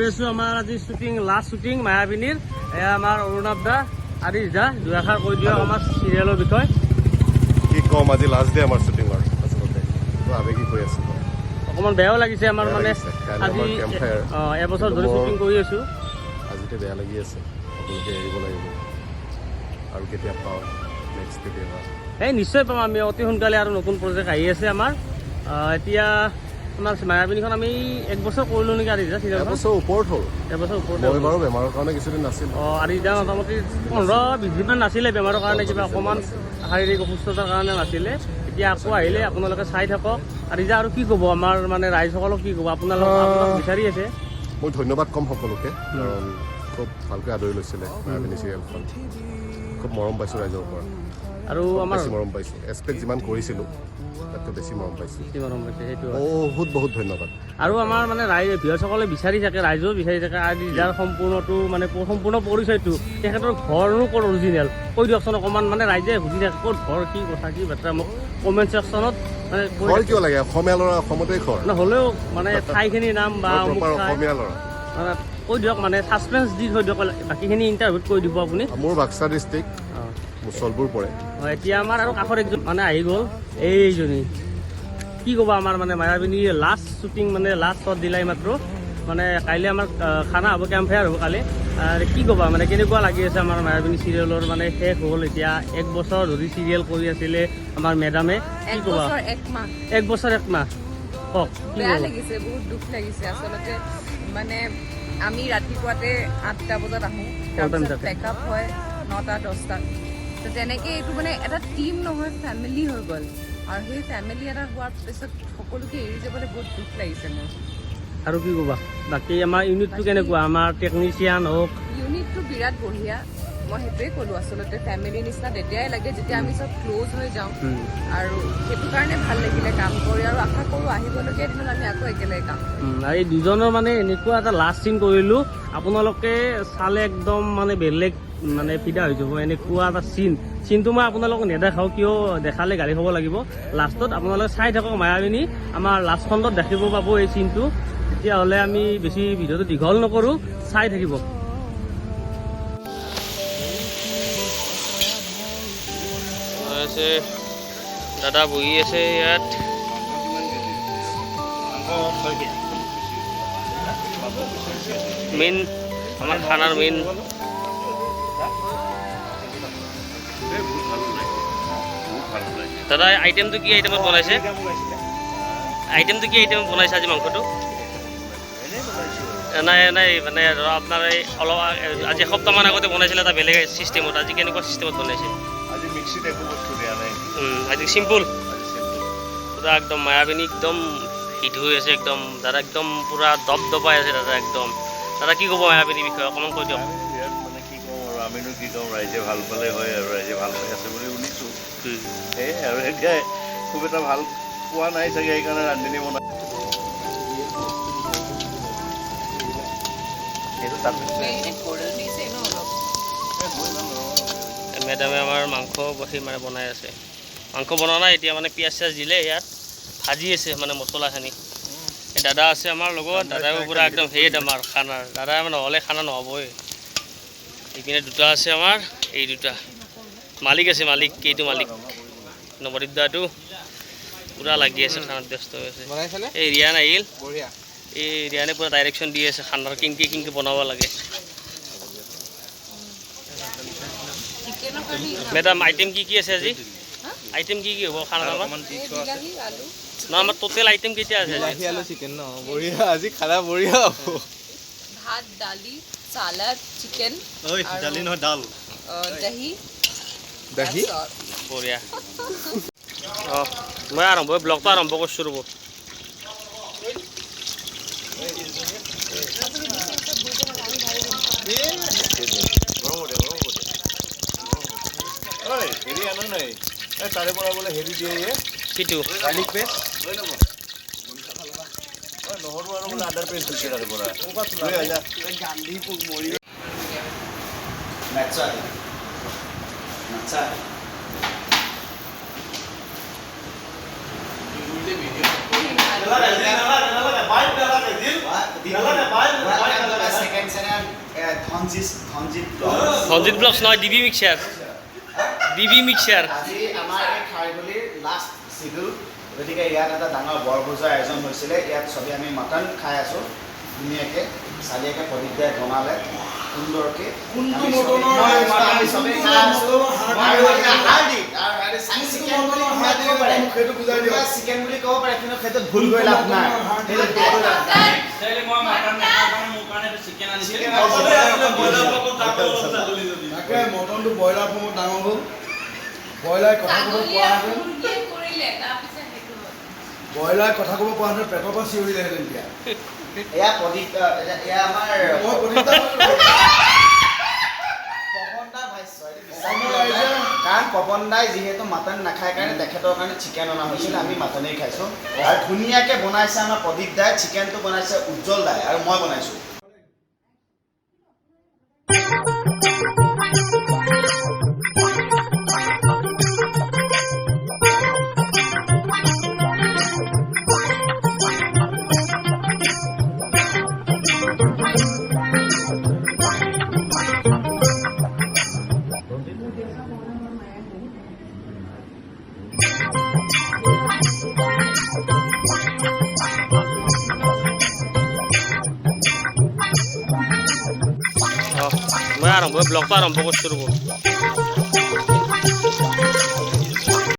আমাৰ আজি shooting last shooting মায়াবিনীৰ এয়া আমাৰ অৰুণাভ দা আদিশ দা দুআষাৰ কৈ দিয়ক আমাৰ চিৰিয়েলৰ বিষয়ে। কি ক'ম, আজি লাষ্ট ডে আমাৰ শ্বুটিঙৰ। আচলতে আবেগিক হৈ আছে, অকণমান বেয়াও লাগিছে আমাৰ মানে আজি এবছৰ ধৰি শ্বুটিং কৰি আছোঁ। আজিতে বেয়া লাগি আছে, সকলোকে এৰিব লাগিব আৰু কেতিয়া পাওঁ নেক্সট কেতিয়াবা নিশ্চয় পাম আমি অতি সোনকালে। আৰু নতুন প্ৰজেক্ট আহি আছে আমাৰ। এতিয়া আমাৰ মায়াবিনীখন আমি 1 বছৰ কৰিলোঁ নেকি আদিশ দা? 1 বছৰ ওপৰত হ'ল। 1 বছৰ ওপৰত মই বাৰু বেমাৰৰ কাৰণে কিছুদিন নাছিল। আদিশ দা মোটামুটি 15-20 দিনমান নাছিলে বেমাৰৰ কাৰণে, কিবা অকণমান শাৰীৰিক অসুস্থতাৰ কাৰণে নাছিলে। এতিয়া আকৌ আহিলে, আপোনালোকে চাই থাকক। আদিশ দা আৰু কি ক'ব আমাৰ মানে ৰাইজসকলক, কি ক'ব আপোনালোক বিচাৰি আছে? মই ধন্যবাদ ক'ম সকলোকে, কাৰণ খুব ভালকৈ আদৰি লৈছিলে মায়াবিনী চিৰিয়েলখন। খুব মৰম পাইছোঁ ৰাইজৰ পৰা, আৰু আমাৰ মৰম পাইছোঁ। এক্সপেক্ট যিমান কৰিছিলোঁ তাতকৈ বেছি মৰম পাইছোঁ। সেইটো বহুত ধন্যবাদ। আৰু আমাৰ মানে ভিউৱাৰ্ছসকলে বিচাৰি থাকে, ৰাইজেও বিচাৰি থাকে আদিশ দাৰ সম্পূৰ্ণটো মানে সম্পূৰ্ণ পৰিচয়টো, তেখেতৰ ঘৰনো ক'ত অৰিজিনেল কৈ দিয়কচোন অকণমান। মানে ৰাইজে সুধি থাকে ক'ত ঘৰ, কি কথা, কি বাৰ্তা, মোক কমেণ্ট ছেকশ্যনত মানে ঘৰ কিয় লাগে, অসমীয়া ল'ৰা অসমতে ঘৰ নহ'লেও মানে ঠাইখিনিৰ নাম বা অসমীয়া ল'ৰা মানে কৈ দিয়ক, মানে ছাছপেঞ্চ দি থৈ দিয়ক। বাকীখিনি ইণ্টাৰভিউত কৈ দিব আপুনি। মোৰ বাক্সা ডিষ্ট্ৰিক্ট, মুছলপুৰ পৰে। এতিয়া আমাৰ আৰু কাষৰ একজন মানে আহি গ'ল, এইজনী। কি ক'বা আমাৰ মানে মায়াবিনীৰ লাষ্ট শ্বুটিং, মানে লাষ্ট শ্বট দিলাই মাত্ৰ। মানে কাইলৈ আমাৰ খানা হ'ব, কেম্প ফেয়াৰ হ'ব কালি। কি ক'বা মানে কেনেকুৱা লাগি আছে আমাৰ মায়াবিনী চিৰিয়েলৰ? মানে শেষ হ'ল এতিয়া, 1 বছৰ ধৰি চিৰিয়েল কৰি আছিলে আমাৰ মেডামে। কি ক'বা? 1 বছৰ 1 মাহ কওক। বেয়া লাগিছে, বহুত দুখ লাগিছে আচলতে। মানে আমি ৰাতিপুৱাতে 8টা বজাত আহোঁ, তাৰপিছত পেকআপ হয় 9টা-10টাত। তো তেনেকৈ এইটো মানে এটা টিম নহয়, ফেমিলি হৈ গ'ল। আৰু সেই ফেমিলি এটা হোৱাৰ পিছত সকলোকে এৰি যাবলৈ বহুত দুখ লাগিছে মোৰ। আৰু কি ক'বা বাকী আমাৰ ইউনিটটো কেনেকুৱা? আমাৰ টেকনিচিয়ান হওক, ইউনিটটো বিৰাট বঢ়িয়া। মই সেইটোৱে ক'লোঁ, আচলতে ফেমিলিৰ নিচিনা তেতিয়াই লাগে যেতিয়া আমি চব ক্ল'জ হৈ যাওঁ। আৰু সেইটো কাৰণে ভাল লাগিলে কাম কৰি, আৰু আশা কৰোঁ আহিবলগীয়া দিনত আমি আকৌ একেলগে কাম কৰিম। আৰু এই দুজনৰ মানে এনেকুৱা এটা লাষ্ট চিন কৰিলোঁ, আপোনালোকে চালে একদম মানে বেলেগ মানে ফিদা হৈ যাব। এনেকুৱা এটা চিনটো মই আপোনালোকক নেদেখাওঁ, কিয় দেখালে গালি খাব লাগিব। লাষ্টত আপোনালোকে চাই থাকক মায়াবিনী, আমাৰ লাষ্ট খণ্ডত দেখিব পাব এই চিনটো। তেতিয়াহ'লে আমি বেছি ভিডিঅ'টো দীঘল নকৰোঁ, চাই থাকিব। দাদা বহি আছে ইয়াত। মেইন আমাৰ খানাৰ মেইন দাদা আইটেমটো কি আইটেমত বনাইছে? আইটেমটো কি আইটেমত বনাইছে আজি মাংসটো? নাই মানে আপোনাৰ এই অলপ আজি এসপ্তাহমান আগতে বনাইছিলে এটা বেলেগ চিষ্টেমত, আজি কেনেকুৱা চিষ্টেমত বনাইছে? আজি মিক্সিত একো বস্তু দিয়া নাই, আজি চিম্পুল পুৰা একদম মায়াবিনী একদম হিট হৈ আছে একদম। দাদা একদম পুৰা দবাই আছে দাদা একদম। দাদা কি ক'ব মায়াবিনীৰ বিষয়ে অকণমান কৈ দিয়ক। মানে কি ক'ম আৰু, আমিনো কি ক'ম, ৰাইজে ভাল পালে হয় আৰু ৰাইজে ভাল পাই আছে বুলি শুনিছোঁ। সেয়াই আৰু এতিয়া খুব এটা ভাল পোৱা নাই চাগে, সেইকাৰণে ৰান্ধনি বনাই মেডামে আমাৰ মাংস মানে বনাই আছে। মাংস বনোৱা নাই এতিয়া, মানে পিঁয়াজ চিয়াজ দিলে ইয়াত ভাজি আছে মানে মছলাখিনি। এই দাদা আছে আমাৰ লগত, দাদাও পূৰা একদম হেড আমাৰ খানাৰ। দাদা মানে নহ'লে খানা নহ'বই। এইপিনে দুটা আছে আমাৰ, এই দুটা মালিক আছে, কেইটো মালিক নৱদ্বীপ দাটো পূৰা লাগি আছে খানাত, ব্যস্ত হৈ আছে। এই ৰিয়ান আহিল, এই ৰিয়ানে পূৰা ডাইৰেকশ্যন দি আছে খানাৰ, কিনকে বনাব লাগে। মেডাম আইটেম কি আছে আজি? আইটেম কি হ'ব খানাত আমাৰ? আমাৰ টোটেল আইটেম কেইটা আছে? চিকেন ন বঢ়িয়া, আজি খানা বঢ়িয়া হ'ব। ভাত, দালি, চালাড, চিকেন, দালি নহয় ডাল, দহি বঢ়িয়া। মই ব্লগটো আৰম্ভ কৰিছোঁ ৰ'ব। হেৰি আনো নাই, তাৰে পৰা বোলে হেৰি দিয়ে, কিটো গাৰ্লিক পেষ্ট নহৰু আৰু বোলে আদাৰ পেষ্ট দিছে তাৰে পৰা। নাচায় ধনজিৎ ব্লগছ নহয় ডিবি মিক্সাৰ আজি আমাৰ এই খাৰগুলিৰ লাষ্ট চিডুল গতিকে ইয়াত এটা ডাঙৰ বৰভোজৰ আয়োজন হৈছিলে ইয়াত চবেই আমি মটন খাই আছোঁ ধুনীয়াকৈ চালিয়াকৈ প্ৰদীপদাই বনালে সুন্দৰকৈ চিকেন বুলি ক'ব পাৰে কিন্তু সেইটো ভুল কৰি লাভ নাই মটনটো ব্ৰইলাৰ ফৰ্মত ডাঙৰ হ'ল ব্ৰইলাৰ কথা ক'ব পৰা হেঁতেন পেটৰ পৰা চিঞৰিলেহেঁতেন এতিয়া এয়া প্ৰদীপ এয়া আমাৰ কাৰণ পৱন দাই যিহেতু মাটন নাখায় কাৰণে তেখেতৰ কাৰণে চিকেন অনা হৈছিল আমি মাটনেই খাইছোঁ আৰু ধুনীয়াকৈ বনাইছে আমাৰ প্ৰদীপ দাই চিকেনটো বনাইছে উজ্জ্বল দাই আৰু মই বনাইছোঁ মই ব্লগটো আৰম্ভ কৰিছোঁ ৰ'ব